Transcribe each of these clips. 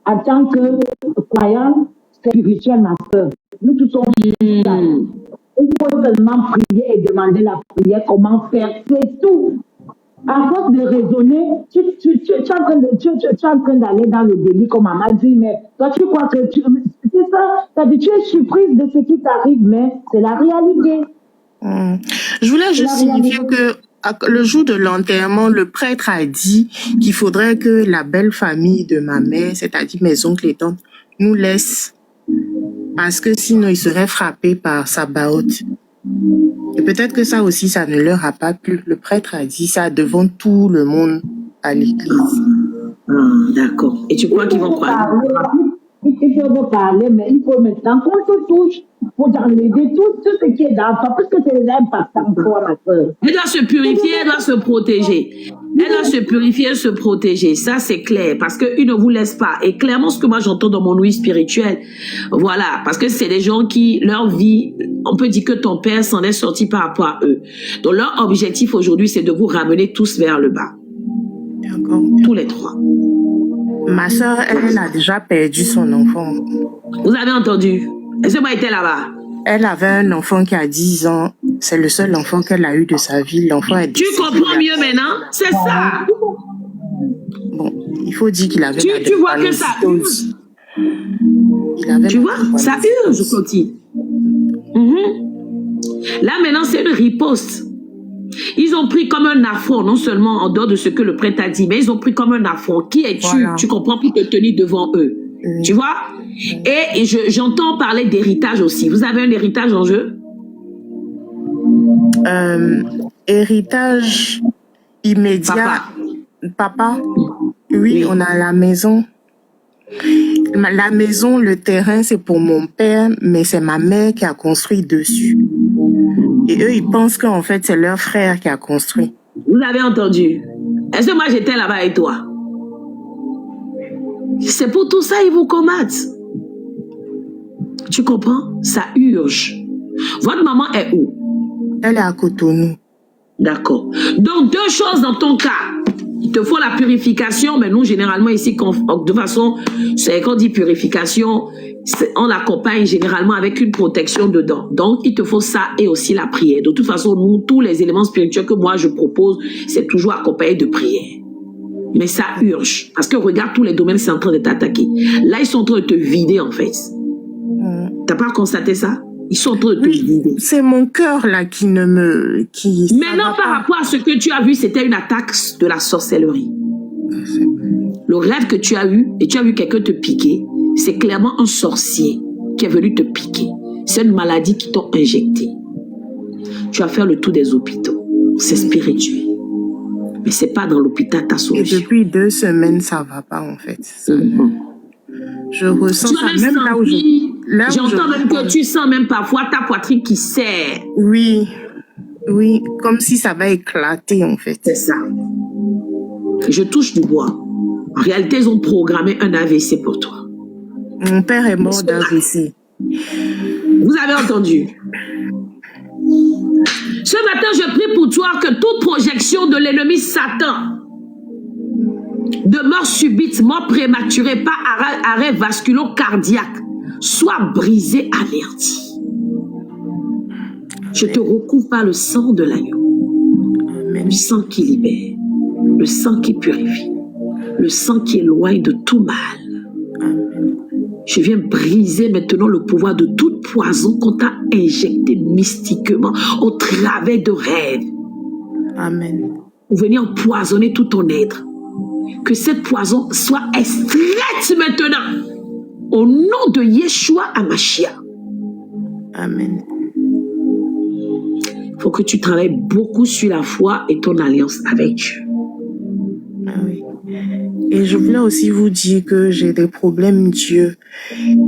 en tant que croyant spirituel, ma soeur. Nous tous sommes là. Il faut seulement prier et demander la prière, comment faire, c'est tout. À force de raisonner, tu es en train d'aller dans le délit, comme maman dit, mais toi tu crois que c'est ça, c'est-à-dire tu es surprise de ce qui t'arrive, mais c'est la réalité. Je voulais juste signifier que le jour de l'enterrement, le prêtre a dit qu'il faudrait que la belle famille de ma mère, c'est-à-dire mes oncles et tantes, nous laisse, parce que sinon ils seraient frappés par sa baote. Et peut-être que ça aussi, ça ne leur a pas plu. Le prêtre a dit ça devant tout le monde à l'église. D'accord. Et tu crois qu'ils vont croire? Il faut parler, mais il faut maintenant qu'on se touche pour enlever tout ce qui est dans toi, parce que c'est important pour toi, ma soeur. Elle doit se purifier, elle doit se protéger. Elle doit se purifier, se protéger. Ça, c'est clair, parce qu'ils ne vous laissent pas. Et clairement, ce que moi j'entends dans mon ouïe spirituel, voilà, parce que c'est des gens qui, leur vie, on peut dire que ton père s'en est sorti par rapport à eux. Donc leur objectif aujourd'hui, c'est de vous ramener tous vers le bas. D'accord. Tous les trois. Ma soeur, elle a déjà perdu son enfant. Vous avez entendu? Est-ce que moi était là-bas? Elle avait un enfant qui a 10 ans. C'est le seul enfant qu'elle a eu de sa vie. L'enfant est décédé. Tu comprends mieux maintenant? C'est ça. Bon, il faut dire qu'il avait tu vois que ça urge. Tu vois? Ça urge, Coty. Là, maintenant, c'est une riposte. Ils ont pris comme un affront, non seulement en dehors de ce que le prêtre a dit, mais ils ont pris comme un affront. Qui es-tu? Voilà. Tu comprends, pour te tenir devant eux. Tu vois? Et j'entends parler d'héritage aussi. Vous avez un héritage en jeu? Héritage immédiat. Papa? Oui, on a la maison. La maison, le terrain, c'est pour mon père, mais c'est ma mère qui a construit dessus. Et eux, ils pensent qu'en fait, c'est leur frère qui a construit. Vous avez entendu? Est-ce que moi, j'étais là-bas avec toi? C'est pour tout ça, ils vous combattent. Tu comprends? Ça urge. Votre maman est où? Elle est à Cotonou. D'accord. Donc, deux choses dans ton cas. Il te faut la purification, mais nous, généralement, ici, de façon, c'est quand on dit purification, on l'accompagne généralement avec une protection dedans. Donc, il te faut ça et aussi la prière. De toute façon, nous, tous les éléments spirituels que moi, je propose, c'est toujours accompagné de prière. Mais ça urge. Parce que regarde, tous les domaines, c'est en train de t'attaquer. Là, ils sont en train de te vider, en fait. T'as pas constaté ça? Ils sont en train de te vider. C'est mon cœur, là, qui ne me... Maintenant, par rapport à ce que tu as vu, c'était une attaque de la sorcellerie. Le rêve que tu as eu, et tu as vu quelqu'un te piquer, c'est clairement un sorcier qui est venu te piquer. C'est une maladie qui t'ont injecté. Tu vas faire le tour des hôpitaux. C'est spirituel. Mais c'est pas dans l'hôpital ta solution. Et depuis 2 semaines, ça va pas, en fait. Je ressens ça même là où j'entends même que tu sens même parfois ta poitrine qui serre. Oui, oui, comme si ça va éclater en fait. C'est ça. Je touche du bois. En réalité, ils ont programmé un AVC pour toi. Mon père est mort d'AVC. Vous avez entendu? Ce matin, je prie pour toi que toute projection de l'ennemi Satan de mort subite, mort prématurée, pas arrêt vasculo-cardiaque, soit brisé, averti. Je te recouvre par le sang de l'agneau, le sang qui libère, le sang qui purifie, le sang qui éloigne de tout mal. Je viens briser maintenant le pouvoir de toute poison qu'on t'a injecté mystiquement au travers de rêves. Amen. Pour venir empoisonner tout ton être. Que cette poison soit extraite maintenant. Au nom de Yeshua Hamashiach. Amen. Il faut que tu travailles beaucoup sur la foi et ton alliance avec Dieu. Ah oui. Et je voulais aussi vous dire que j'ai des problèmes d'yeux.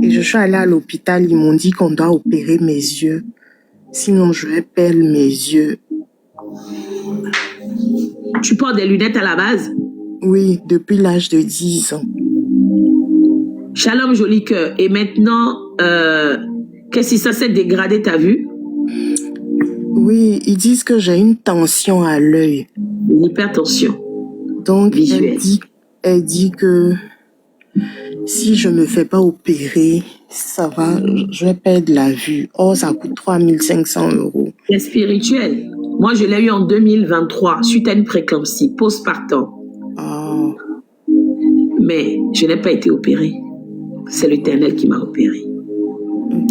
Et je suis allée à l'hôpital, ils m'ont dit qu'on doit opérer mes yeux. Sinon, je vais perdre mes yeux. Tu portes des lunettes à la base? Oui, depuis l'âge de 10 ans. Shalom, joli cœur. Et maintenant, qu'est-ce que ça s'est dégradé, t'as vu? Oui, ils disent que j'ai une tension à l'œil. Une hypertension. Donc, visuelle. Elle dit que si je me fais pas opérer, ça va, je vais perdre la vue. Oh, ça coûte 3500 €. C'est spirituel. Moi, je l'ai eu en 2023, suite à une préclampsie, postpartum. Oh, Mais je n'ai pas été opérée. C'est l'Éternel qui m'a opérée.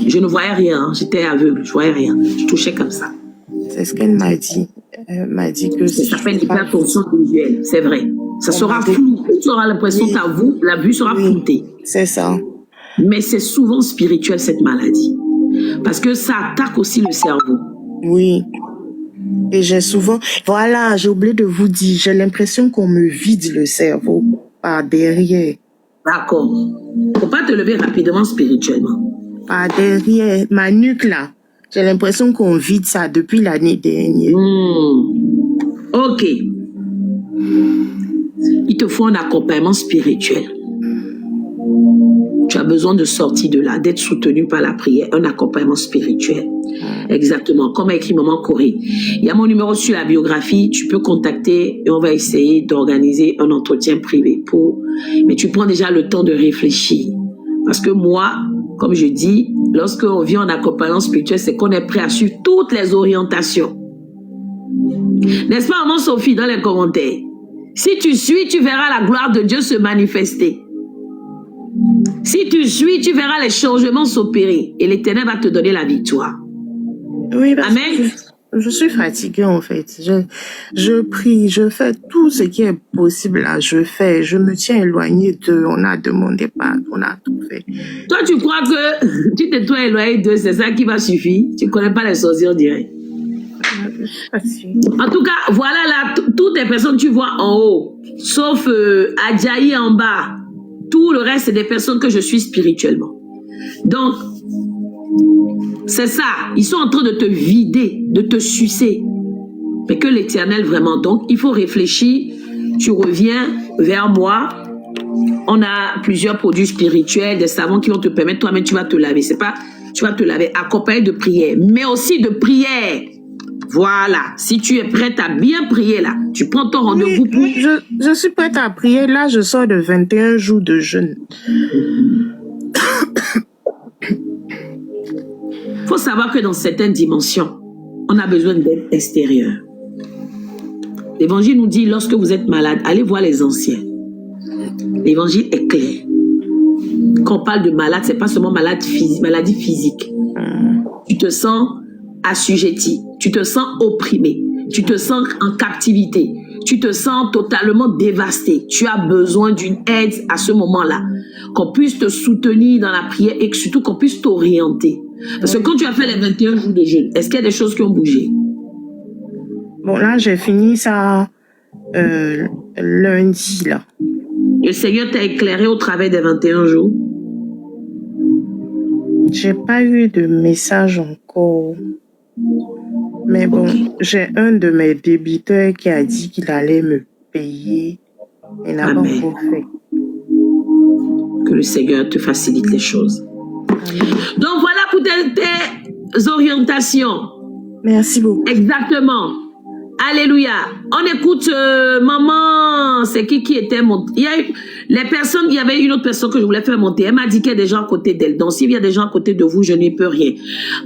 Je ne voyais rien, hein. J'étais aveugle, je voyais rien. Je touchais comme ça. c'est ce qu'elle m'a dit. Elle m'a dit que Ça si s'appelle je fais pas- l'hypertension visuelle, c'est vrai. Ça sera flou. Tu auras l'impression Oui. que la vue sera Oui. floutée. C'est ça. Mais c'est souvent spirituel, cette maladie. Parce que ça attaque aussi le cerveau. Oui. Et j'ai souvent... Voilà, j'ai oublié de vous dire, j'ai l'impression qu'on me vide le cerveau par derrière. D'accord. Faut pas te lever rapidement spirituellement. Par derrière, ma nuque là. J'ai l'impression qu'on vide ça depuis l'année dernière. Ok. Il te faut un accompagnement spirituel. Tu as besoin de sortir de là, d'être soutenu par la prière, un accompagnement spirituel. Exactement, comme a écrit Maman Corée. Il y a mon numéro sur la biographie, tu peux contacter et on va essayer d'organiser un entretien privé pour... Mais tu prends déjà le temps de réfléchir. Parce que moi, comme je dis, lorsqu'on vit en accompagnement spirituel, c'est qu'on est prêt à suivre toutes les orientations. N'est-ce pas, maman Sophie, dans les commentaires? Si tu suis, tu verras la gloire de Dieu se manifester. Si tu suis, tu verras les changements s'opérer et l'Éternel va te donner la victoire. Oui, parce Amen. que je suis fatiguée en fait. Je prie, je fais tout ce qui est possible là. Je fais, je me tiens éloignée d'eux. On a demandé pas, on a tout fait. Toi, tu crois que tu t'es toi éloigné d'eux, c'est ça qui va suffire? Tu connais pas les sorciers, on dirait. En tout cas, voilà là, toutes les personnes que tu vois en haut, sauf Adjaï en bas. Tout le reste, c'est des personnes que je suis spirituellement. Donc, c'est ça. Ils sont en train de te vider, de te sucer. Mais que l'Éternel vraiment. Donc, il faut réfléchir. Tu reviens vers moi. On a plusieurs produits spirituels, des savons qui vont te permettre, toi-même, tu vas te laver. C'est pas, tu vas te laver accompagné de prière, mais aussi de prière. Voilà. Si tu es prête à bien prier là, tu prends ton rendez-vous pour... Oui, je suis prête à prier. Là, je sors de 21 jours de jeûne. Il faut savoir que dans certaines dimensions, on a besoin d'aide extérieure. L'évangile nous dit, lorsque vous êtes malade, allez voir les anciens. L'évangile est clair. Quand on parle de malade, c'est pas seulement maladie physique. Tu te sens assujetti, tu te sens opprimé, tu te sens en captivité, tu te sens totalement dévasté. Tu as besoin d'une aide à ce moment-là, qu'on puisse te soutenir dans la prière et surtout qu'on puisse t'orienter. Parce que quand tu as fait les 21 jours de jeûne, est-ce qu'il y a des choses qui ont bougé? Bon, là, j'ai fini ça lundi, là. Le Seigneur t'a éclairé au travers des 21 jours? J'ai pas eu de message encore. Mais bon, j'ai un de mes débiteurs qui a dit qu'il allait me payer. Il n'a pas Amen. encore fait. Que le Seigneur te facilite les choses. Amen. Donc voilà pour tes orientations. Merci beaucoup. Exactement. Alléluia. On écoute maman, c'est qui était montée. Il y a eu les personnes, il y avait une autre personne que je voulais faire monter. Elle m'a dit qu'il y a des gens à côté d'elle. Donc s'il y a des gens à côté de vous, je n'y peux rien.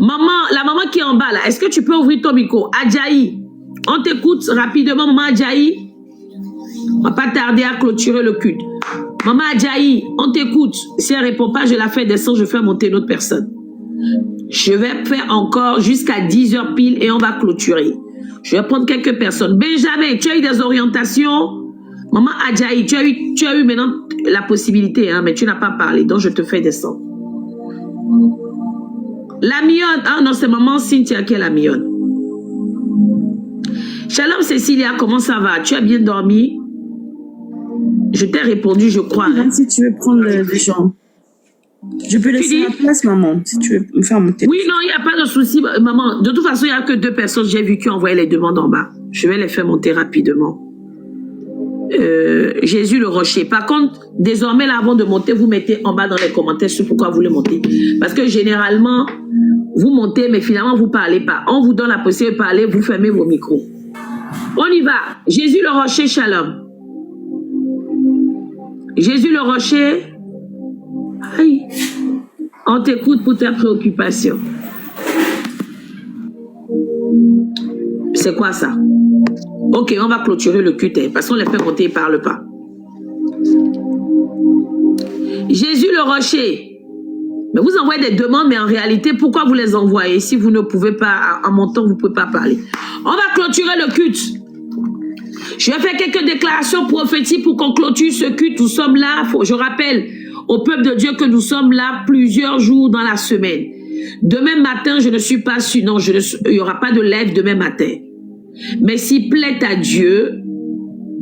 Maman, la maman qui est en bas là, est-ce que tu peux ouvrir ton micro? Adjaï, on t'écoute rapidement, maman Adjaï. On va pas tarder à clôturer le culte. Maman Adjaï, on t'écoute. Si elle répond pas, je la fais descendre, je fais monter une autre personne. Je vais faire encore jusqu'à 10h pile et on va clôturer. Je vais prendre quelques personnes. Benjamin, tu as eu des orientations? Maman Adjaï, tu as eu maintenant la possibilité, hein, mais tu n'as pas parlé, donc je te fais descendre. La Mionne, ah non, c'est maman Cynthia qui est la Mionne. Shalom Cécilia, comment ça va? Tu as bien dormi? Je t'ai répondu, je crois. Hein. Si tu veux prendre les gens. Je peux laisser la place, maman, si tu veux me faire monter. Oui, non, il n'y a pas de souci, maman. De toute façon, il n'y a que 2 personnes, j'ai vu qui ont envoyé les demandes en bas. Je vais les faire monter rapidement. Jésus le rocher. Par contre, désormais, là, avant de monter, vous mettez en bas dans les commentaires sur pourquoi vous le montez. Parce que généralement, vous montez, mais finalement, vous ne parlez pas. On vous donne la possibilité de parler, vous fermez vos micros. On y va. Jésus le rocher, shalom. Jésus le rocher, On t'écoute pour tes préoccupations. C'est quoi ça? Ok, on va clôturer le culte, parce qu'on les fait monter, ils ne parlent pas. Jésus le rocher. Mais vous envoyez des demandes, mais en réalité, pourquoi vous les envoyez si vous ne pouvez pas, en montant, vous ne pouvez pas parler? On va clôturer le culte. Je vais faire quelques déclarations prophétiques pour qu'on clôture ce culte. Nous sommes là, je rappelle au peuple de Dieu que nous sommes là plusieurs jours dans la semaine. Demain matin, je ne suis pas sûr, non, il n'y aura pas de live demain matin. Mais s'il plaît à Dieu,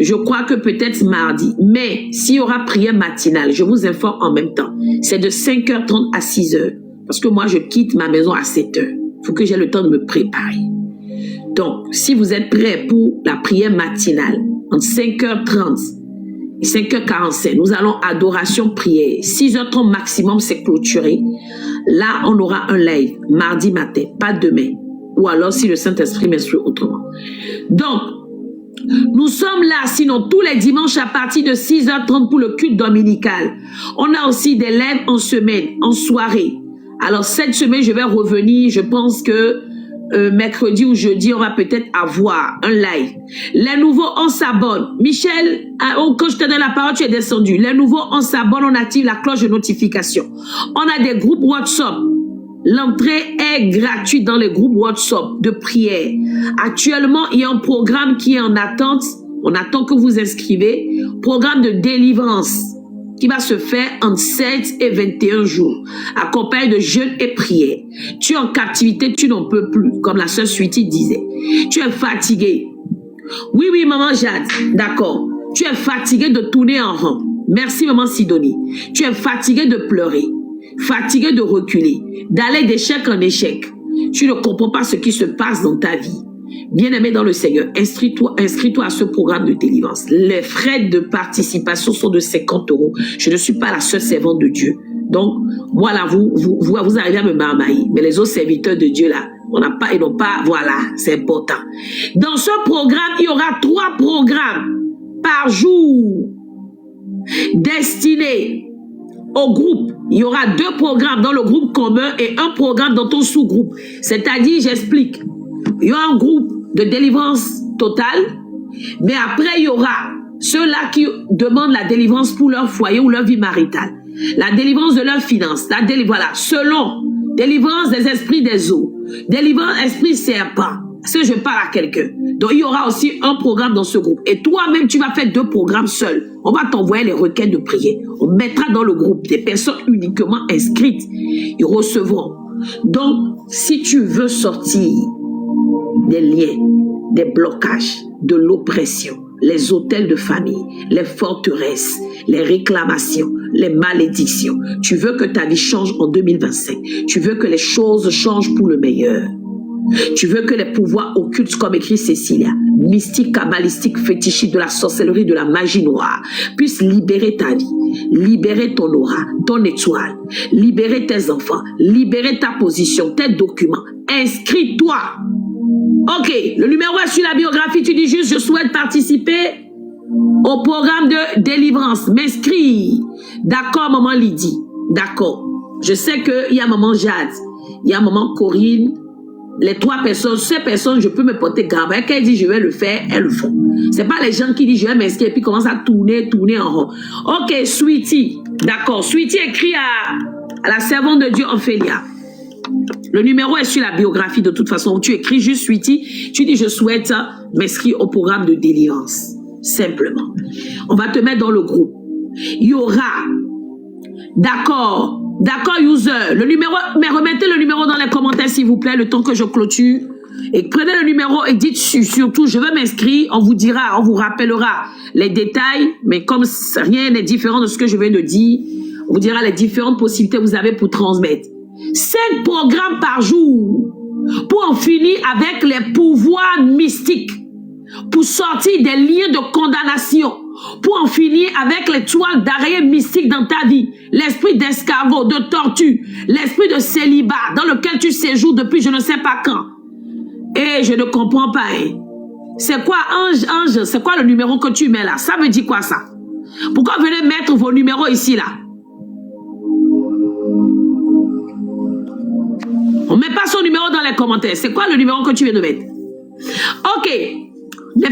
je crois que peut-être mardi. Mais s'il y aura prière matinale, je vous informe en même temps. C'est de 5h30 à 6h. Parce que moi, je quitte ma maison à 7h. Il faut que j'ai le temps de me préparer. Donc, si vous êtes prêts pour la prière matinale, entre 5h30 et 5h45, nous allons adoration, prière. 6h30 maximum, c'est clôturé. Là, on aura un live mardi matin, pas demain. Ou alors si le Saint-Esprit m'instruit autrement. Donc, nous sommes là, sinon tous les dimanches à partir de 6h30 pour le culte dominical. On a aussi des lives en semaine, en soirée. Alors cette semaine, je vais revenir, je pense que mercredi ou jeudi, on va peut-être avoir un live. Les nouveaux, on s'abonne. Michel, quand je te donne la parole, tu es descendu. Les nouveaux, on s'abonne, on active la cloche de notification. On a des groupes WhatsApp. L'entrée est gratuite dans les groupes WhatsApp de prière. Actuellement, il y a un programme qui est en attente. On attend que vous inscrivez. Programme de délivrance qui va se faire en 7 et 21 jours, accompagné de jeûne et prière. Tu es en captivité, tu n'en peux plus, comme la sœur Sweetie disait. Tu es fatigué. Oui, oui, maman Jade, d'accord. Tu es fatigué de tourner en rond. Merci, maman Sidonie. Tu es fatigué de pleurer. Fatigué de reculer, d'aller d'échec en échec. Tu ne comprends pas ce qui se passe dans ta vie. Bien-aimé dans le Seigneur, inscris-toi à ce programme de délivrance. Les frais de participation sont de 50 €. Je ne suis pas la seule servante de Dieu. Donc, voilà, vous arrivez à me marmailler. Mais les autres serviteurs de Dieu, là, ils n'ont pas, voilà, c'est important. Dans ce programme, il y aura 3 programmes par jour destinés au groupe. Il y aura 2 programmes dans le groupe commun et un programme dans ton sous-groupe. C'est-à-dire, j'explique. Il y aura un groupe de délivrance totale, mais après, il y aura ceux-là qui demandent la délivrance pour leur foyer ou leur vie maritale. La délivrance de leurs finances. Voilà, selon délivrance des esprits des eaux. Délivrance esprit serpent. Si je parle à quelqu'un. Donc, il y aura aussi un programme dans ce groupe. Et toi-même, tu vas faire 2 programmes seuls. On va t'envoyer les requêtes de prière. On mettra dans le groupe des personnes uniquement inscrites. Ils recevront. Donc, si tu veux sortir des liens, des blocages, de l'oppression, les hôtels de famille, les forteresses, les réclamations, les malédictions, tu veux que ta vie change en 2025. Tu veux que les choses changent pour le meilleur. Tu veux que les pouvoirs occultes, comme écrit Cécilia, mystiques, kabbalistiques, fétichistes, de la sorcellerie, de la magie noire, puissent libérer ta vie, libérer ton aura, ton étoile, libérer tes enfants, libérer ta position, tes documents. Inscris-toi. Ok, le numéro est sur la biographie. Tu dis juste, je souhaite participer au programme de délivrance. M'inscrire. D'accord, maman Lydie. D'accord. Je sais qu'il y a maman Jade, il y a maman Corinne. Les 3 personnes, ces personnes, je peux me porter grave. Quand elle dit je vais le faire, elles le font. C'est pas les gens qui disent je vais m'inscrire et puis commencent à tourner en rond. Ok, Sweetie. D'accord. Sweetie écrit à la servante de Dieu Ophélia. Le numéro est sur la biographie de toute façon. Tu écris juste Sweetie. Tu dis je souhaite m'inscrire au programme de délivrance. Simplement. On va te mettre dans le groupe. Il y aura. D'accord. D'accord, user. Le numéro, mais remettez le numéro dans les commentaires, s'il vous plaît, le temps que je clôture. Et prenez le numéro et dites surtout, je veux m'inscrire. On vous dira, on vous rappellera les détails. Mais comme rien n'est différent de ce que je viens de dire, on vous dira les différentes possibilités que vous avez pour transmettre. 5 programmes par jour pour en finir avec les pouvoirs mystiques. Pour sortir des liens de condamnation. Pour en finir avec les toiles d'araignée mystiques dans ta vie. L'esprit d'escargot, de tortue. L'esprit de célibat dans lequel tu séjours depuis je ne sais pas quand. Et je ne comprends pas. Hein. C'est quoi ange, c'est quoi le numéro que tu mets là? Ça veut dire quoi ça? Pourquoi venez mettre vos numéros ici là? pas son numéro dans les commentaires. C'est quoi le numéro que tu viens de mettre? Ok.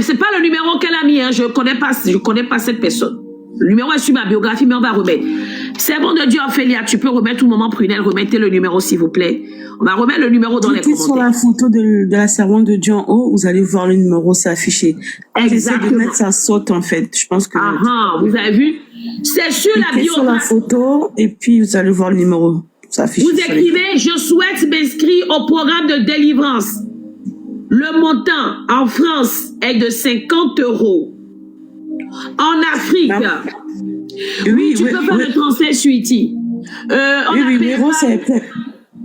C'est pas le numéro qu'elle a mis, hein. Je connais pas cette personne. Le numéro est sur ma biographie, mais on va remettre. C'est bon de Dieu, Ophélia, tu peux remettre tout moment, Prunelle, remettez le numéro, s'il vous plaît. On va remettre le numéro dans les Cliquez sur commentaires. la photo de la servante de Dieu en haut, vous allez voir le numéro s'afficher. J'essaie de mettre ça saute en fait. Je pense que. Vous avez vu? C'est sur la Cliquez sur la biographie. photo et puis vous allez voir le numéro s'afficher. Vous écrivez, je souhaite m'inscrire au programme de délivrance. Le montant en France est de 50 €. En Afrique, Oui, tu peux faire le transfert Sweetie. Wero, c'est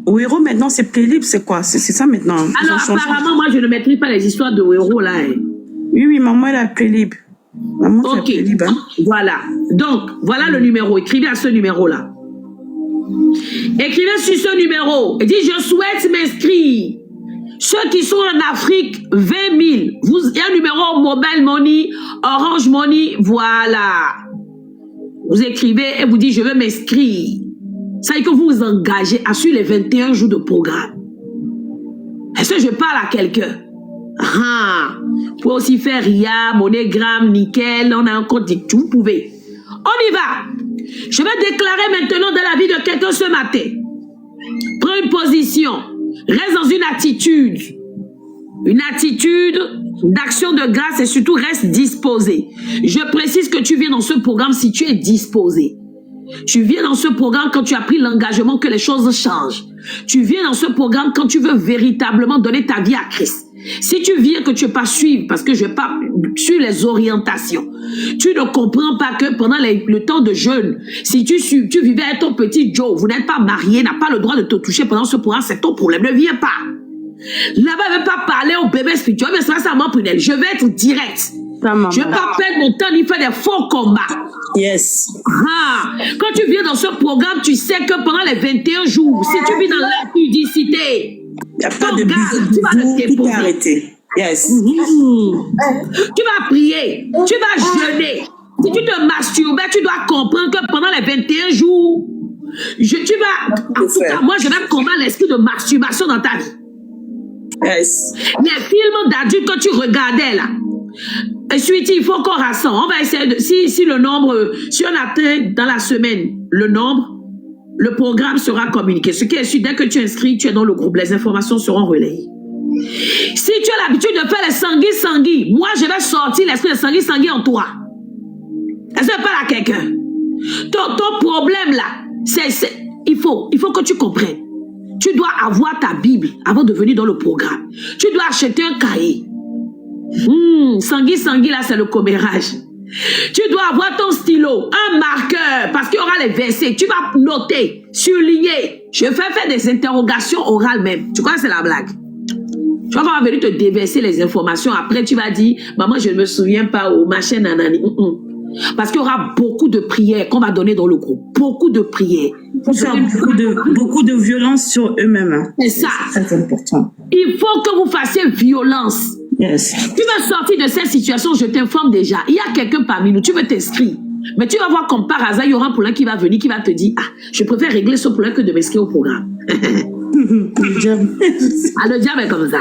Wero maintenant c'est Playlib, c'est quoi? C'est ça maintenant. Alors apparemment, moi je ne maîtrise pas les histoires de Wero là. Hein. Oui, maman elle a Playlib. Maman Ok, Playlib, hein. voilà. Donc, voilà le numéro. Écrivez à ce numéro-là. Écrivez sur ce numéro. Et dites, je souhaite m'inscrire. Ceux qui sont en Afrique, 20 000. Il y a un numéro Mobile Money, Orange Money, voilà. Vous écrivez et vous dites, je veux m'inscrire. Ça veut dire que vous vous engagez à suivre les 21 jours de programme. Est-ce que je parle à quelqu'un? Vous pouvez aussi faire RIA, MoneyGram, Nickel, on a un compte, vous pouvez. On y va. Je vais déclarer maintenant dans la vie de quelqu'un ce matin. Prends une position. Reste dans une attitude d'action de grâce et surtout reste disposé. Je précise que tu viens dans ce programme si tu es disposé. Tu viens dans ce programme quand tu as pris l'engagement que les choses changent. Tu viens dans ce programme quand tu veux véritablement donner ta vie à Christ. Si tu viens que tu ne veux pas suivre, parce que je vais pas sur les orientations, tu ne comprends pas que pendant le temps de jeûne, si tu vivais avec ton petit Joe, vous n'êtes pas marié, n'a pas le droit de te toucher pendant ce programme, c'est ton problème, ne viens pas. Là-bas, je ne vais pas parler au bébé spirituel, mais ça va Prunelle. Je vais être direct. Je ne vais pas perdre mon temps ni faire des faux combats. Yes. Quand tu viens dans ce programme, tu sais que pendant les 21 jours, si tu vis dans l'impudicité, il n'y a pas de tu vas le déposer. tout est arrêté. Yes. Tu vas prier, tu vas jeûner. Si tu te masturbes, tu dois comprendre que pendant les 21 jours, en tout cas, moi, je vais combattre l'esprit de masturbation dans ta vie. Yes. Les films d'adultes que tu regardais là, et suite, il faut qu'on rassemble. On va essayer de, si le nombre, si on atteint dans la semaine le nombre, le programme sera communiqué. Ce qui est sûr, dès que tu inscris, tu es dans le groupe, les informations seront relayées. Si tu as l'habitude de faire les sanguis, moi je vais sortir l'esprit de sanguis en toi. Est-ce que pas à quelqu'un? Ton problème là, il faut que tu comprennes. Tu dois avoir ta Bible avant de venir dans le programme. Tu dois acheter un cahier. Sangui là, c'est le commérage. Tu dois avoir ton stylo, un marqueur, parce qu'il y aura les versets. Tu vas noter, surligner. Je vais faire des interrogations orales même. Tu crois que c'est la blague? Tu vas venir te déverser les informations. Après, tu vas dire, maman, je ne me souviens pas, ou machin, nanani. Parce qu'il y aura beaucoup de prières qu'on va donner dans le groupe. Beaucoup de prières. Il faut faire beaucoup de violence sur eux-mêmes. Hein. C'est ça. C'est très important. Il faut que vous fassiez violence. Yes. Tu vas sortir de cette situation, je t'informe déjà. Il y a quelqu'un parmi nous, tu veux t'inscrire. Mais tu vas voir comme par hasard, il y aura un problème qui va venir, qui va te dire, je préfère régler ce problème que de m'inscrire au programme. Le diable est comme ça.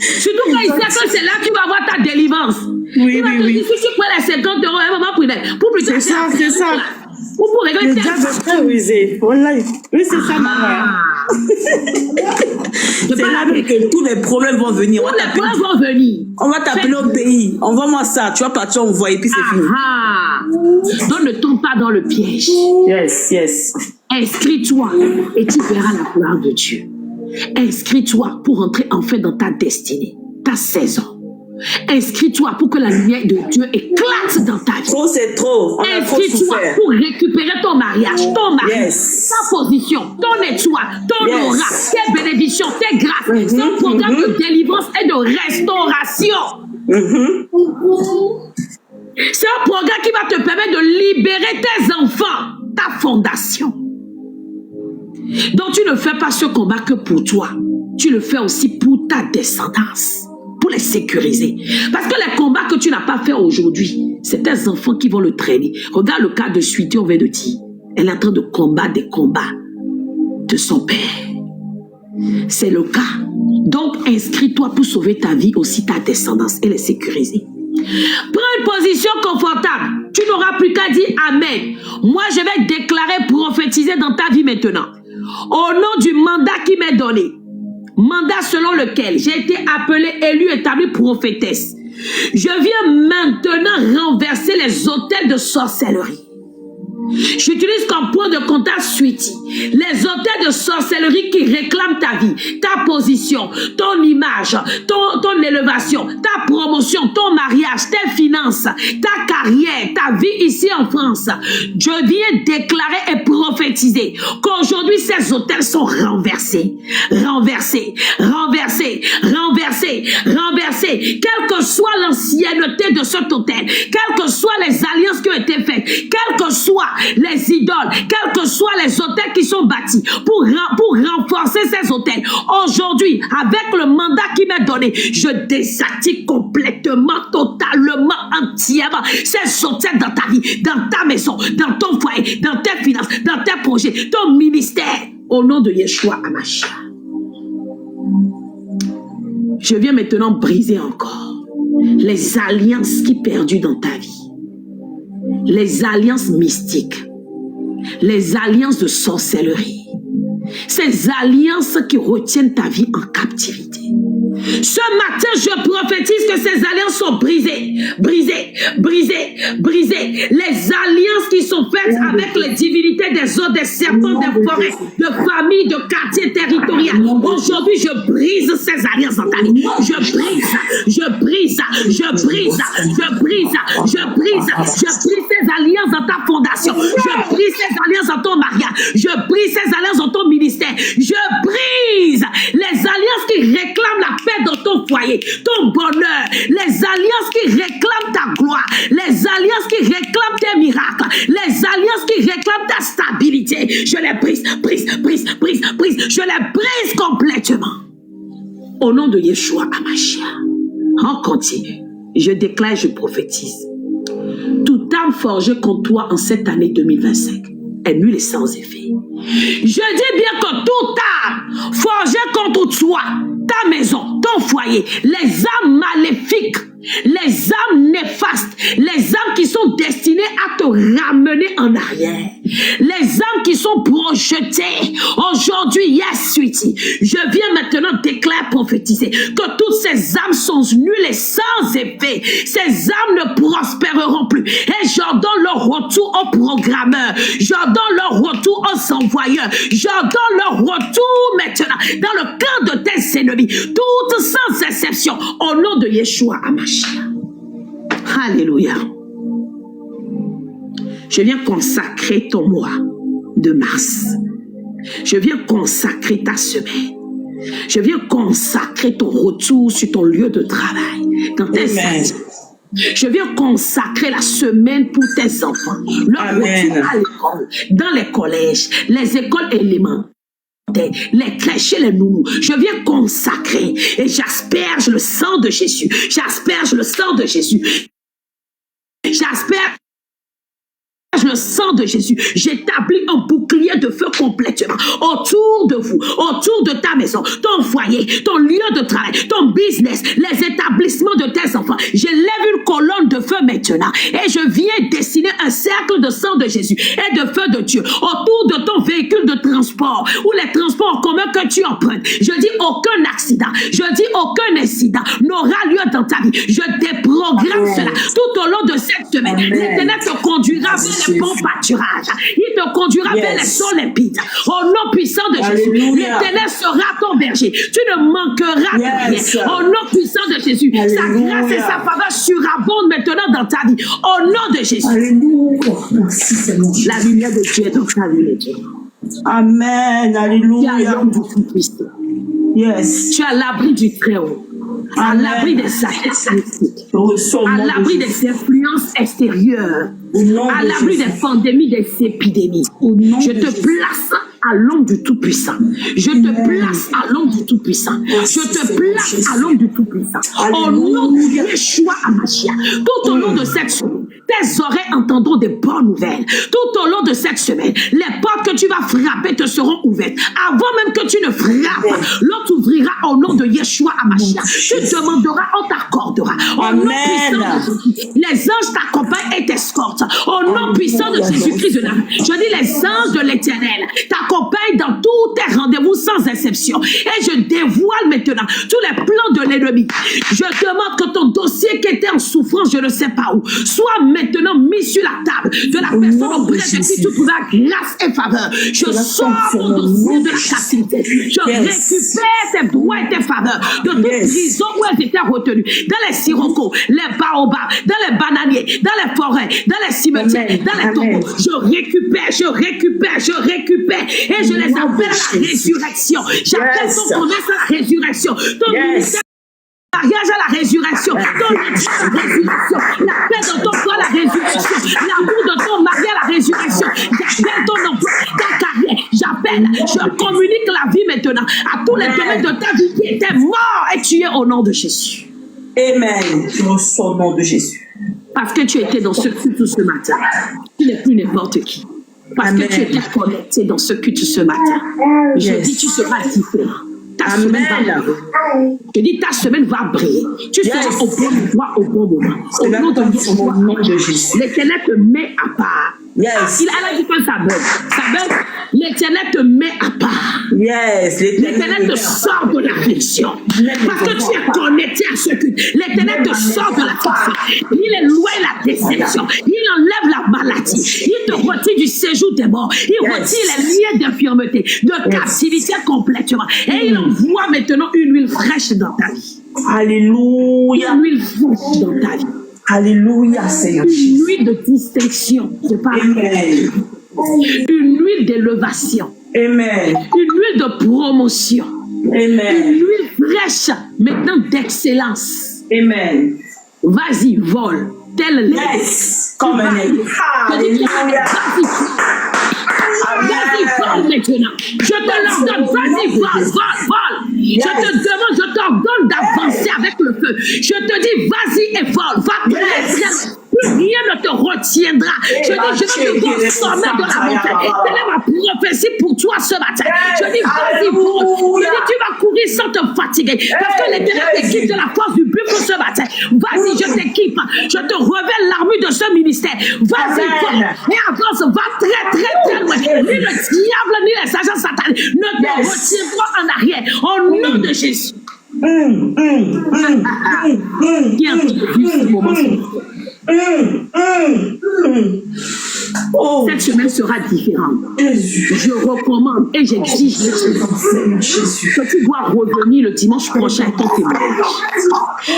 Surtout quand il sait que c'est là que tu vas avoir ta délivrance. Oui, il va te dire, si tu prends les 50 €, maman, pour plus tard. C'est ça. Ou pour régler le diable est très rusé. Oui, c'est ça, maman. C'est là que tous les problèmes vont venir. On va t'appeler au pays. Envoie-moi ça. Tu vas partir envoyer, puis c'est fini. Donc ne tombe pas dans le piège. Yes. Inscris-toi et tu verras la gloire de Dieu. Inscris-toi pour entrer enfin dans ta destinée, ta saison. Inscris-toi pour que la lumière de Dieu éclate dans ta vie. Trop, c'est trop. Inscris-toi pour récupérer ton mariage, ton mari, ta position, ton étoile, ton aura, tes bénédictions, tes grâces. C'est un programme de délivrance et de restauration. C'est un programme qui va te permettre de libérer tes enfants, ta fondation. Donc tu ne fais pas ce combat que pour toi. Tu le fais aussi pour ta descendance. Pour les sécuriser. Parce que les combats que tu n'as pas fait aujourd'hui, c'est tes enfants qui vont le traîner. Regarde le cas de Sweetie, on vient de dire. Elle est en train de combattre des combats de son père. C'est le cas. Donc, inscris-toi pour sauver ta vie, aussi ta descendance. Elle est sécurisée. Prends une position confortable. Tu n'auras plus qu'à dire Amen. Moi, je vais déclarer, prophétiser dans ta vie maintenant. Au nom du mandat qui m'est donné. Mandat selon lequel j'ai été appelée, élue, établie prophétesse. Je viens maintenant renverser les autels de sorcellerie. J'utilise comme point de contact Sweetie. Les autels de sorcellerie qui réclament ta vie, ta position, ton image, ton élévation, ta promotion, ton mariage, tes finances, ta carrière, ta vie ici en France. Je viens déclarer et prophétiser qu'aujourd'hui ces autels sont renversés. Renversés, renversés, renversés, renversés. Quelle que soit l'ancienneté de cet autel, quelles que soient les alliances qui ont été faites, quelles que soient les idoles, quels que soient les hôtels qui sont bâtis pour renforcer ces hôtels. Aujourd'hui, avec le mandat qui m'est donné, je désactive complètement, totalement, entièrement ces hôtels dans ta vie, dans ta maison, dans ton foyer, dans tes finances, dans tes projets, ton ministère. Au nom de Yeshua Hamashiach. Je viens maintenant briser encore les alliances qui perdues dans ta vie. Les alliances mystiques, les alliances de sorcellerie, ces alliances qui retiennent ta vie en captivité. Ce matin, je prophétise que ces alliances sont brisées, brisées, brisées, brisées. Les alliances qui sont faites avec les divinités des eaux, des serpents, des forêts, de familles, de quartiers territoriaux. Aujourd'hui, je brise ces alliances dans ta vie. Je brise, je brise, je brise, je brise, je brise, je brise ces alliances dans ta fondation. Je brise ces alliances dans ton mariage. Je brise ces alliances dans ton ministère. Je brise les alliances qui réclament la paix dans ton foyer, ton bonheur, les alliances qui réclament ta gloire, les alliances qui réclament tes miracles, les alliances qui réclament ta stabilité. Je les brise, brise, brise, brise, brise. Je les brise complètement. Au nom de Yeshua Hamashiach. On continue. Je déclare, je prophétise. Toute âme forgée contre toi en cette année 2025 est nulle et sans effet. Je dis bien que toute âme forgée contre toi, ta maison, ton foyer, les âmes maléfiques, les âmes néfastes, les âmes qui sont destinées à te ramener en arrière, les âmes qui sont projetées aujourd'hui, yes, Sweetie, je viens maintenant déclarer, prophétiser que toutes ces âmes sont nulles et sans effet. Ces âmes ne prospéreront plus et j'ordonne leur retour aux programmeurs, j'ordonne leur retour aux envoyeurs, j'ordonne leur retour maintenant dans le camp de tes ennemis, toutes sans exception, au nom de Yeshua Hamashiach. Alléluia. Je viens consacrer ton mois de mars. Je viens consacrer ta semaine. Je viens consacrer ton retour sur ton lieu de travail, dans tes services. Je viens consacrer la semaine pour tes enfants. Leur retour à l'école, dans les collèges, les écoles élémentaires, les crèches et les nounous. Je viens consacrer et j'asperge le sang de Jésus. J'asperge le sang de Jésus. J'asperge le sang de Jésus. J'établis un bouclier de feu complètement autour de vous, autour de ta maison, ton foyer, ton lieu de travail, ton business, les établissements de tes enfants. Je lève une colonne de feu maintenant et je viens dessiner un cercle de sang de Jésus et de feu de Dieu autour de ton véhicule de transport ou les transports en commun que tu empruntes. Je dis aucun accident, je dis aucun incident n'aura lieu dans ta vie. Je déprogramme cela tout au long de cette semaine. L'Éternel te conduira vers les bons pâturages. Il te conduira vers les eaux limpides. Au nom puissant de Jésus, l'Éternel sera ton berger. Tu ne manqueras de rien. Au nom puissant de Jésus, sa grâce et sa faveur surabondent maintenant dans ta vie. Au nom de Jésus. Alléluia. Merci Seigneur. La lumière de Dieu est dans ta vie. Amen. Alléluia. Tu es à l'homme du Tout-Puissant. Yes. Tu es à l'abri du Très-Haut. À l'abri des statistiques, à l'abri des influences extérieures, à l'abri des pandémies, des épidémies. Je te place à l'ombre du Tout-Puissant. Je te place à l'ombre du Tout-Puissant. Je te place à l'ombre du Tout-Puissant. Au nom de Yeshua Hamashiach, tout au long de cette semaine, tes oreilles entendront des bonnes nouvelles. Tout au long de cette semaine, les portes que tu vas frapper te seront ouvertes. Avant même que tu ne frappes, l'autre ouvrira au nom de Yeshua Hamashiach. Tu demanderas, on t'accordera. Au nom puissant de Jésus, les anges t'accompagnent et t'escortent. Au nom puissant de Jésus-Christ de Nazareth, je dis les anges de l'Éternel t'accompagnent dans tous tes rendez-vous sans exception. Et je dévoile maintenant tous les plans de l'ennemi. Je demande que ton dossier qui était en souffrance, je ne sais pas où, soit maintenant mis sur la table de la personne auprès de qui tu trouveras grâce et faveur. Je sors ton dossier de la captivité. Je récupère tes droits et tes faveurs de toute prison où elles étaient retenues. Dans les sirocos, les baobabs, dans les bananiers, dans les forêts, dans les cimetières, dans les tombeaux. Je récupère. Et je les appelle à la résurrection. J'appelle ton commerce à la résurrection. Ton ministère mariage à la résurrection, ton étude à la résurrection, la paix de ton corps à la résurrection, l'amour de ton mari à la résurrection. J'appelle ton emploi, ta carrière, je communique la vie maintenant à tous les domaines de ta vie qui étaient morts et tués au nom de Jésus. Amen. Je reçois au nom de Jésus. Parce que tu étais dans ce culte ce matin, tu n'es plus n'importe qui. Parce que tu étais connecté dans ce culte ce matin, je dis tu seras différent. Ta semaine va briller. Je dis ta semaine va briller. Tu seras au bon endroit au bon moment. Au nom de Jésus. L'Éternel te met à part. Il a dit que ça bug. L'Éternel te met à part. L'Éternel te sort de l'affliction. Parce que tu es connecté à ce culte. L'Éternel te sort de l'affliction. Il éloigne la déception. Il enlève la maladie. Il te retire du séjour des morts. Il retire les liens d'infirmité, de captivité complètement. Et il envoie maintenant une huile fraîche dans ta vie. Alléluia. Une huile fraîche dans ta vie. Alléluia, Seigneur. Une huile de distinction. Je parle. Une huile d'élévation. Amen. Une huile de promotion. Amen. Une huile fraîche, maintenant d'excellence. Amen. Vas-y, vole. Tel les. Comme un aigle. Alléluia. Vas-y, vole maintenant. Je te l'ordonne. Vas-y, vole. Je te demande, je t'ordonne d'avancer avec le feu. Je te dis, vas-y et vole. Va très bien. Rien ne te retiendra. Je dis, je vais te voir au sommet de la montagne. Telle est ma prophétie pour toi ce matin. Je dis, vas-y, vole. Je dis, tu vas courir sans te fatiguer. Parce que l'Éternel t'équipe de la force du buffle ce matin. Vas-y, je t'équipe. Je te révèle l'armure de ce ministère. Vas-y, vole. Et avance, va très loin. Ni le diable, ni les agents sataniques ne te retiendront en arrière. Au nom de Jésus. Qui a vu ce moment? Cette semaine sera différente. Je recommande et j'exige que tu dois revenir le dimanche prochain à ton témoignage.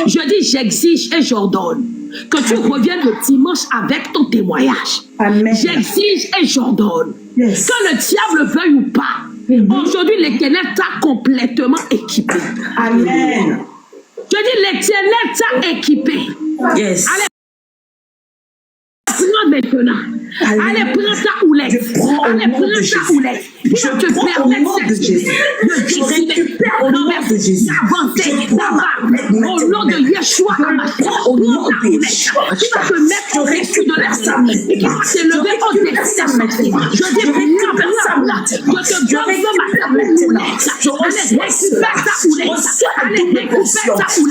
Je dis j'exige et j'ordonne que tu reviennes le dimanche avec ton témoignage. J'exige et j'ordonne que le diable veuille ou pas. Aujourd'hui, l'Éternel t'a complètement équipé. Amen. Je dis l'Éternel t'a équipé. Yes. Allez, prends maintenant. Allez, prends ta houlette. Allez, prends ta houlette. Je te permets de récupérer au nom de Jésus. D'avancer là-bas. Au nom de Yeshua Hamashiach. Au nom de Yeshua. Tu vas te mettre au-dessus de la salle. Et qui va s'élever au-dessus de la salle. Je dis, prends ta houlette. Je te donne ma houlette. Je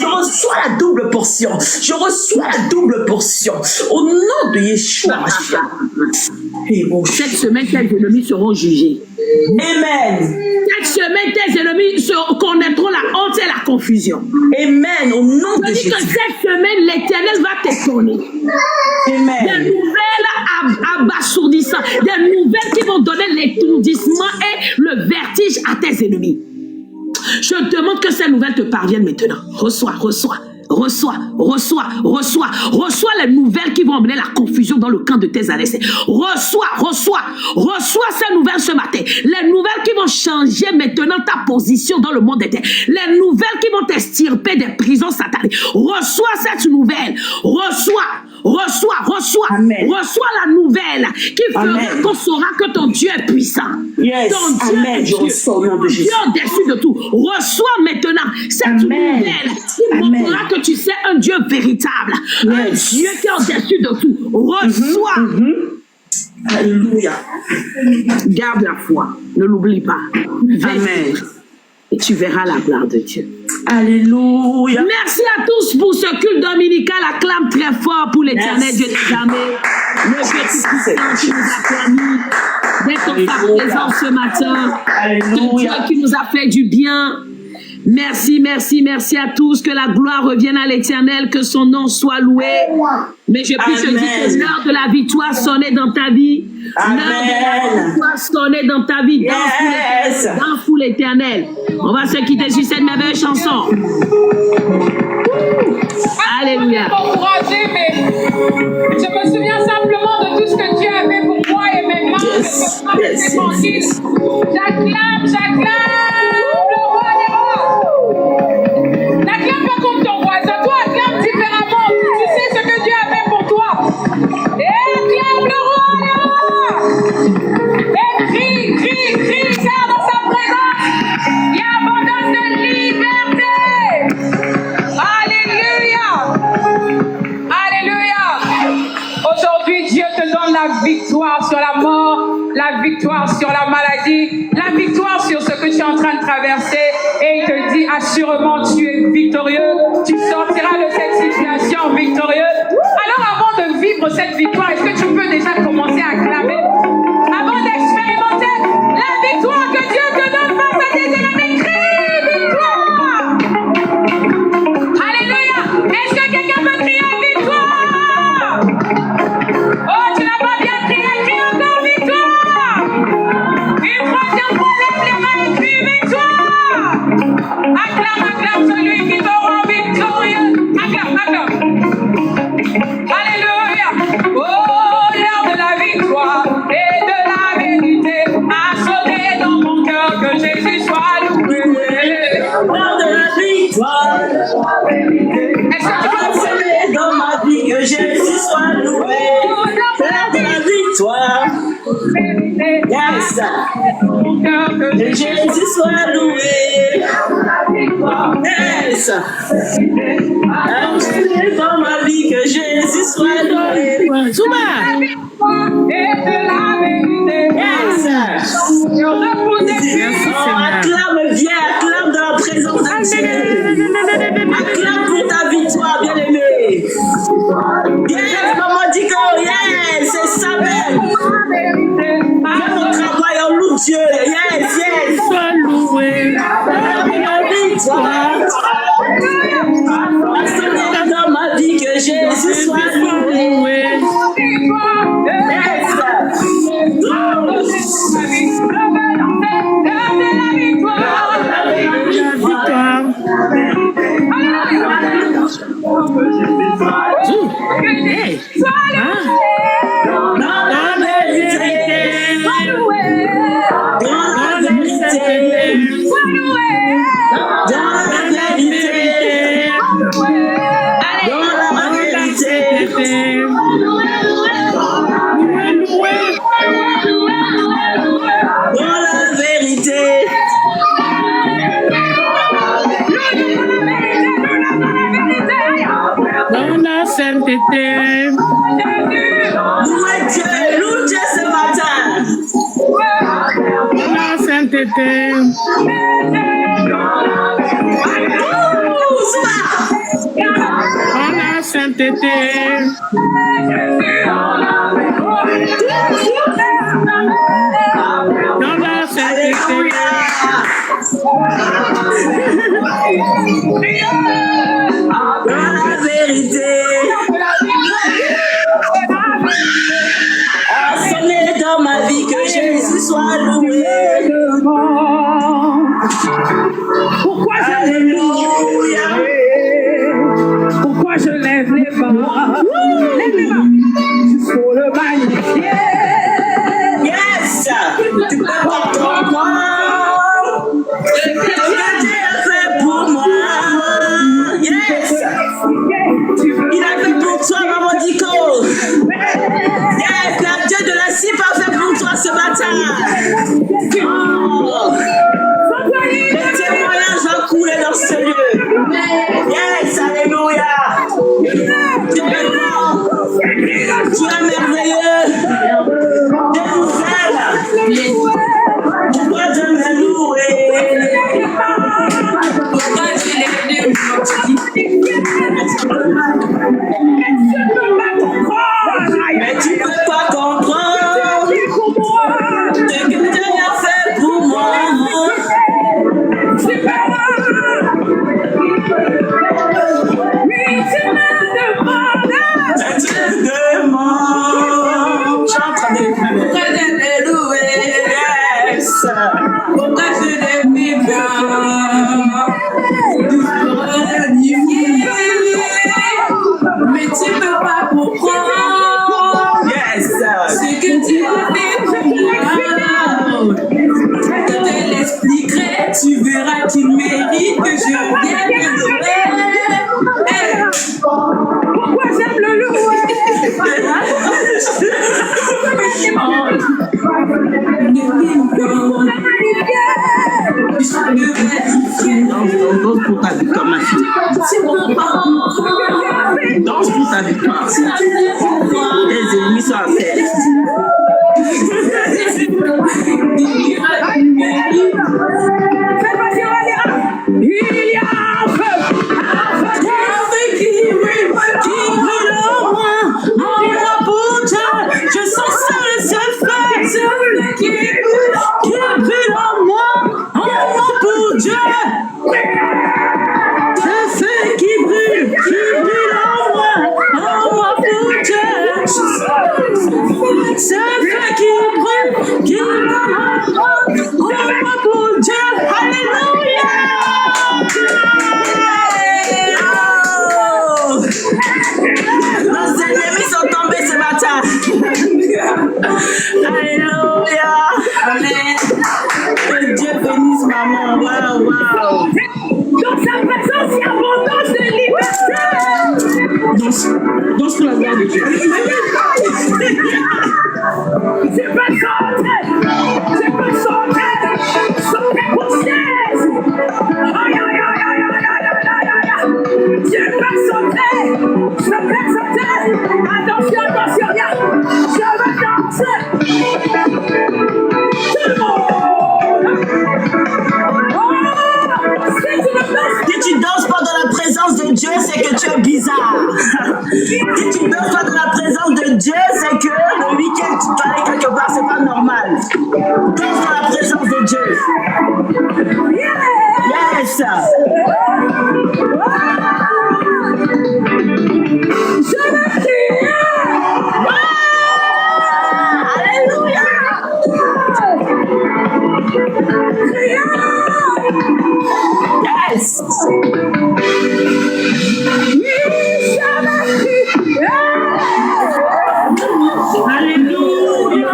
reçois la double portion. Je reçois la double portion. Au nom de Yeshua. Cette semaine, tes ennemis seront jugés. Amen. Cette semaine, tes ennemis connaîtront la honte et la confusion. Amen. Au nom de Jésus. Je dis que cette semaine, l'Éternel va t'étonner. Amen. Des nouvelles abasourdissantes, des nouvelles qui vont donner l'étourdissement et le vertige à tes ennemis. Je demande que ces nouvelles te parviennent maintenant. Reçois les nouvelles qui vont emmener la confusion dans le camp de tes adversaires. Reçois ces nouvelles ce matin. Les nouvelles qui vont changer maintenant ta position dans le monde éternel. Les nouvelles qui vont t'extirper des prisons sataniques. Reçois cette nouvelle. Reçois. Reçois Amen. la nouvelle qui fera Amen. qu'on saura que ton Dieu est puissant. Yes. Ton Dieu Amen. est Je reçois au nom de Jésus. Dieu au-dessus de tout. Reçois maintenant cette Amen. nouvelle qui montrera que tu sais un Dieu véritable. Yes. Un Dieu qui est au-dessus de tout. Reçois. Alléluia. Garde la foi. Ne l'oublie pas. Amen. Et tu verras la gloire de Dieu. Alléluia. Merci à tous pour ce culte dominical. Acclame très fort pour l'Éternel Dieu des armées. Le Dieu tout-puissant qui nous a permis d'être en sa présence ce matin. Le Dieu qui nous a fait du bien. Merci, merci, merci à tous. Que la gloire revienne à l'Éternel, que son nom soit loué. Mais je puis te dire que l'heure de la victoire sonnait dans ta vie. L'heure de la victoire sonnait dans ta vie. Dans fou l'Éternel. On va se quitter sur cette merveilleuse chanson. Alléluia. Mais je me souviens simplement de tout ce que Dieu a fait pour moi et mes mains. J'acclame. Le roi des rois. N'acclame pas comme ton voisin. Toi, acclame différemment. Tu sais ce que Dieu a fait pour toi. Et acclame le roi des rois. Et crie, car dans sa présence, il y a abondance de liberté. Alléluia. Aujourd'hui, Dieu te donne la victoire sur la mort, la victoire sur la maladie, la victoire sur ce que tu es en train de traverser. Et il te dit, assurément, tu es victorieux. Tu sortiras de cette situation victorieux. Alors, avant de vivre cette victoire, est-ce que tu peux déjà commencer à acclamer? Avant d'expérimenter la victoire que Dieu te donne face à tes ennemis, crie victoire! Alléluia! Est-ce que quelqu'un peut crier victoire? Oh, tu n'as pas bien crié, crie encore victoire! Une troisième fois, lève les mains et crie victoire! Acclame celui qui te rend victorieux. Acclame. Alléluia! Oh, l'heure de la victoire et de la vérité a sonné dans mon cœur, que Jésus soit loué. L'heure de la victoire. Est-ce que tu peux sonner dans ma vie, que Jésus soit loué. L'heure de la victoire. Yes. Que Jésus soit loué. Yes. Sonner dans ma vie, que Jésus soit loué. et de la vérité. Yes. Acclame, viens, acclame dans la présence de Dieu. Acclame pour ta victoire, bien-aimé. Yes, maman dit que yes, c'est ça même. Viens mon travail, on loue Dieu. Yes. Sois loué. La victoire. Sonner dans ma vie, que Jésus soit loué. Yes. Loue Dieu ce matin. La sainteté. La sainteté. Dans la sainteté. Dans la vérité. Sonner dans ma vie, que Jésus soit loué. Pourquoi je lève les mains? Pourquoi je lève les mains? Lève les mains. Pour le magnifier. Yes! Tu peux pas pour moi. Ce que Dieu a fait pour moi. Yes! Il a fait pour toi, maman dit qu'on Pourquoi je l'aimais bien? Tu feras la nuit. Mais tu peux pas comprendre. Yes. Ce que tu as fait pour moi. Je te l'expliquerai. Tu verras qu'il mérite que je vienne le louer. Pourquoi j'aime le louer? Danse pour ta victoire, ma fille. Danse pour ta victoire. Les ennemis sont à terre. Il y a un feu qui brûle en moi pour Dieu. Je sens ce feu qui brûle en moi pour Dieu. Ce feu qui brûle en moi pour Dieu. Ce feu qui brûle en moi pour Dieu. Alléluia. Nos ennemis sont tombés ce matin. Alléluia. Amen. Que Dieu bénisse maman. Waouh, waouh. Dans sa présence, il y a abondance de liberté. Danse pour la gloire de Dieu. C'est pas chanter. C'est pas chanter. Chanter pour 16. Aïe, aïe, aïe, aïe, aïe, aïe, aïe, aïe. Je veux sauter. Je veux sauter. Attention, attention, viens. Je veux danser. Tout le monde. Si tu danses pas dans la présence de Dieu, c'est que tu es bizarre. Si tu danses pas dans la présence de Dieu, c'est que le week-end tu dois aller quelque part, c'est pas normal. Danse dans la présence de Dieu. Yes. Je veux crier. Alléluia. Yes. Alléluia.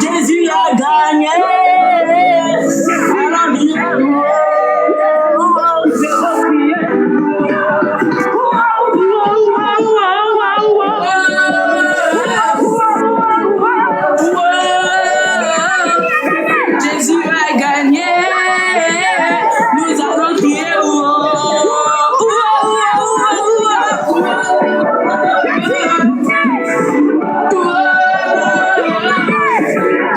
Jésus a gagné. Alors viens. Jésus a gagné. Nous allons crier.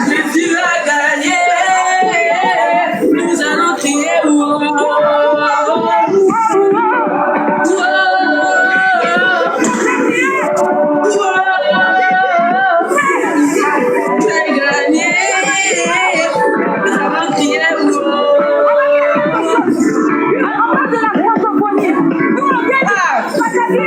Jésus a gagné. Nous allons crier. J'ai gagné. Nous allons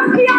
crier.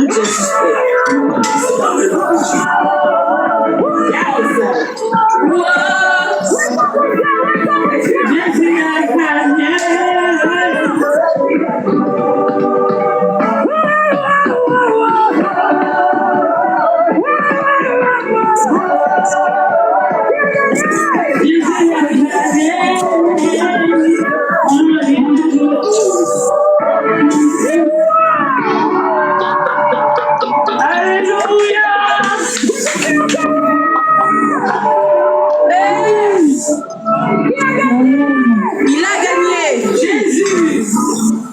tous tes suspects. Il a gagné. Jésus.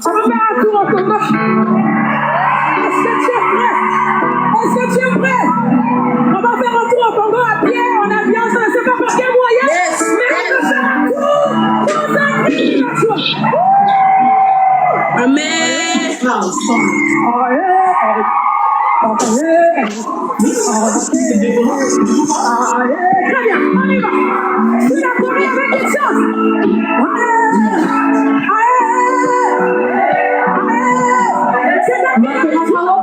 On va faire un tour en combat. Est-ce que tu es prêt? Est-ce que tu es prêt? On va faire un tour en Congo à pied, en avion, ça ne sait pas par quel moyen. Yes. Mais on va faire un tour dans un film. Amen. Très bien, on y va. C'est la première avec une chance. C'est la première avec une chance.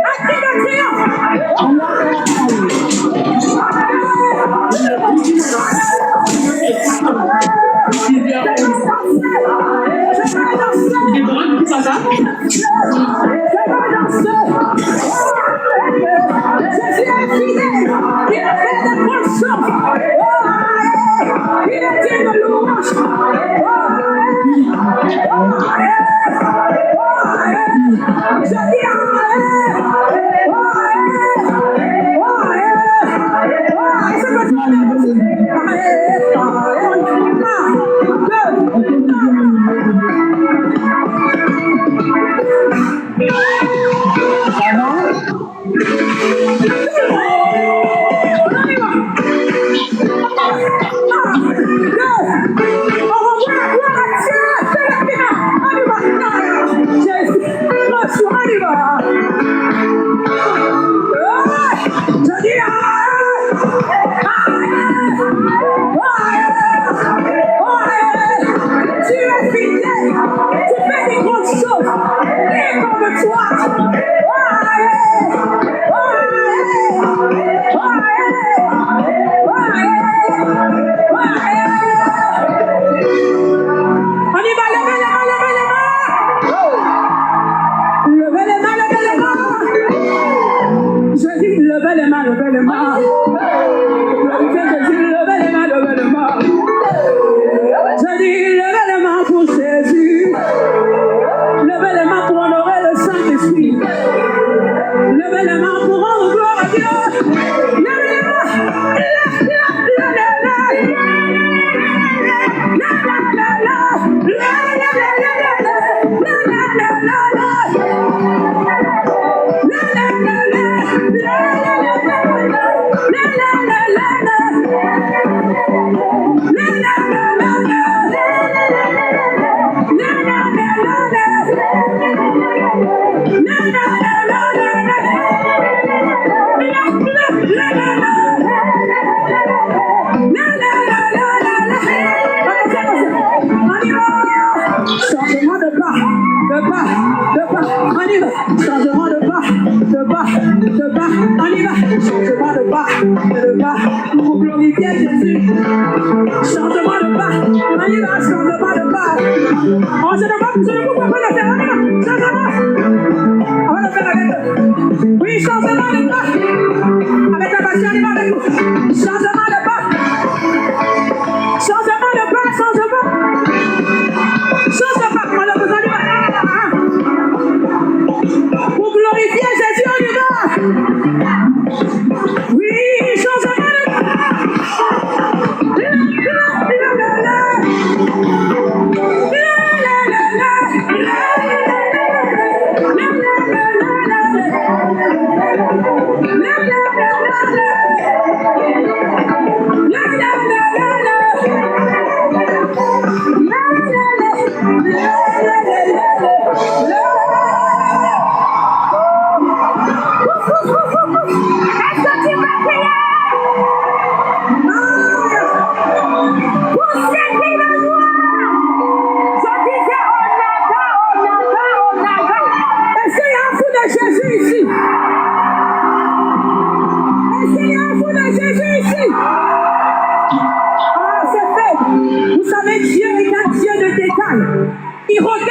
Un cri de triomphe. Jésus est fidèle. Il a fait des bonnes choses. Il est digne de louange. Je dis tu es fidèle, tu fais des grandes choses, et comme toi, on y va, levez les mains, levez les mains. Levez les mains, levez les mains. Je dis levez les mains, levez les mains. Glorifiez Jésus, levez les mains, levez les mains. Je dis levez les mains pour Jésus. Levez les mains pour honorer le Saint-Esprit. Levez les mains pour rendre gloire à Dieu. Levez les mains. Changement de pas, on y va. Changement de pas, on y va. Changement de pas, pour glorifier Jésus. Changement de pas, on y va. Changement de pas. On se demande, je ne comprends pas le faire, on y va. Changement. On va le faire avec eux. Oui, changement de pas. Avec la passion, on y va avec nous. Changement de pas. Changement de pas, changement. Changement, on a besoin de pas. Pour glorifier Jésus, on y va. Oui, changement de pas.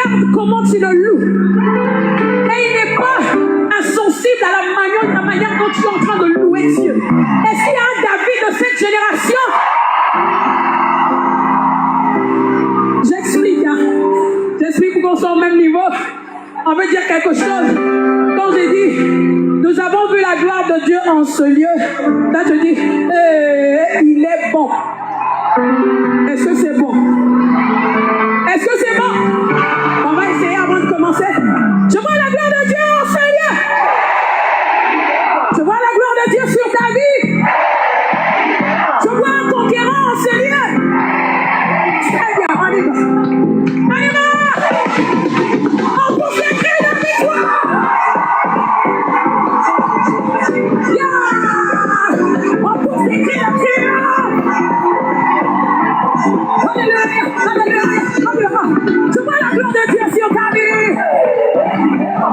regarde comment tu le loues. Et il n'est pas insensible à la manière dont tu es en train de louer Dieu. Est-ce qu'il y a un David de cette génération? J'explique, hein. J'explique pour qu'on soit au même niveau. On veut dire quelque chose. Quand j'ai dit, nous avons vu la gloire de Dieu en ce lieu, là je dis, il est bon. Est-ce que c'est bon? Est-ce que c'est bon? On va essayer avant de commencer. Je vois la gloire de Dieu en ce lieu. Je vois la gloire de Dieu sur ta vie. Je vois un conquérant en ce lieu. Très bien, on y va. On y va. On pousse les cris de victoire. Yeah. On pousse les cris de triomphe. Alléluia, alléluia, alléluia. Tu vois la gloire de Dieu sur ta vie.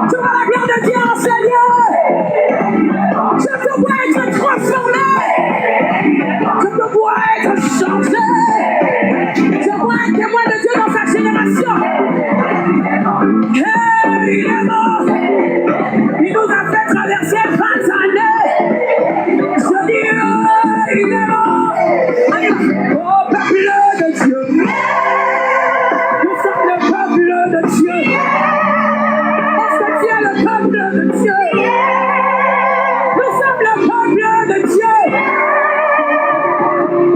Tu vois la gloire de Dieu en ce lieu. Je te vois être transformé. Je te vois être changé. Je vois un témoin de Dieu dans sa génération. Il est mort. Il nous a fait traverser 20 années. Je dis, il est mort. Oh, peuple de Dieu. Nous sommes le peuple de Dieu. Est-ce que tu es le peuple de Dieu? Nous sommes le peuple de Dieu.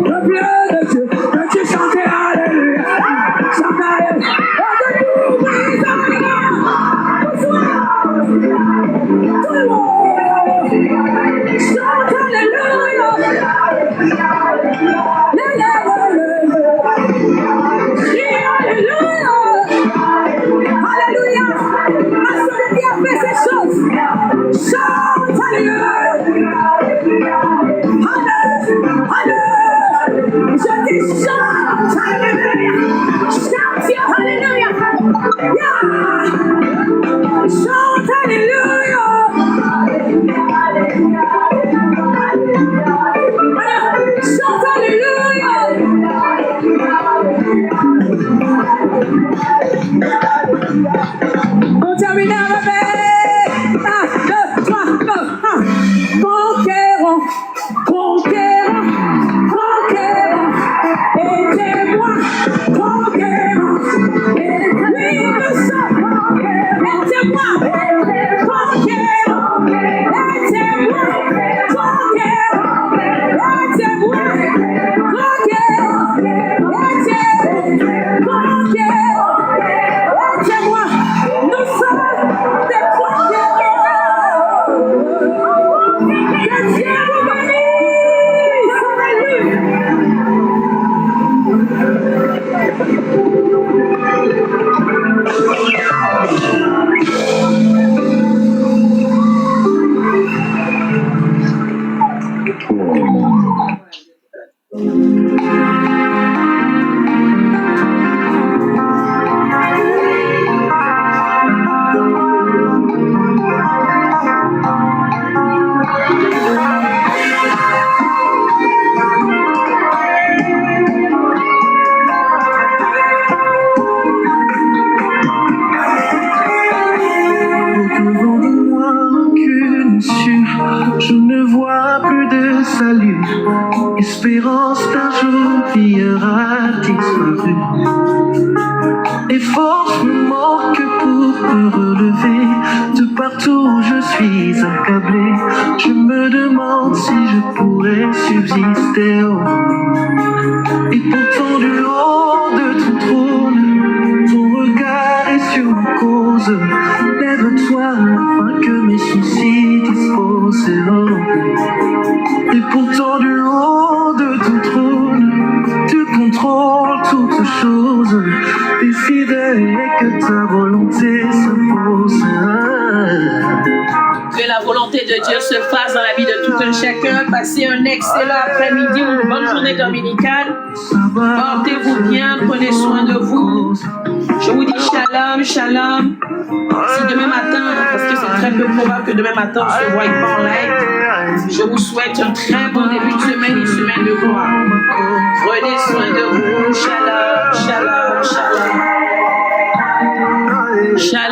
Peuple de Dieu. Que tu chantes alléluia. Chante alléluia. Chante alléluia. Alléluia. À celui qui a fait ces choses. Chante alléluia. Je dis chante alléluia. Chante alléluia. Yeah. Chante alléluia. Chante alléluia. On termine avec 1, 2, 3, 4. Conquérant, conquérant, conquérant. Et témoin, conquérant. Oui, nous sommes conquérants. Et témoin, conquérant. Et témoin, conquérant. Et témoin, conquérant. Et témoin, conquérant. Et témoin, nous sommes des conquérants. Que Dieu vous bénisse. Au-devant de moi aucune issue, je ne vois plus de salut. Espérance d'un jour brillera disparu. Les forces me manquent pour me relever. De partout où je suis accablé, je me demande si je pourrais subsister. Et pourtant du haut de ton trône, ton regard est sur ma cause. Lève-toi afin que mes soucis disposent. Et pourtant du haut de ton trône, tu contrôles toutes choses. Décide que ta volonté s'impose. Que la volonté de Dieu se fasse dans la vie de tout un chacun. Passez un excellent après-midi ou une bonne journée dominicale. Portez-vous bien, prenez soin de vous. Je vous dis shalom, shalom. Si demain matin, parce que c'est très peu probable que demain matin on ne se voie pas en live, je vous souhaite un très bon début de semaine, une semaine de gloire. Prenez soin de vous. Shalom, shalom, shalom. Shalom.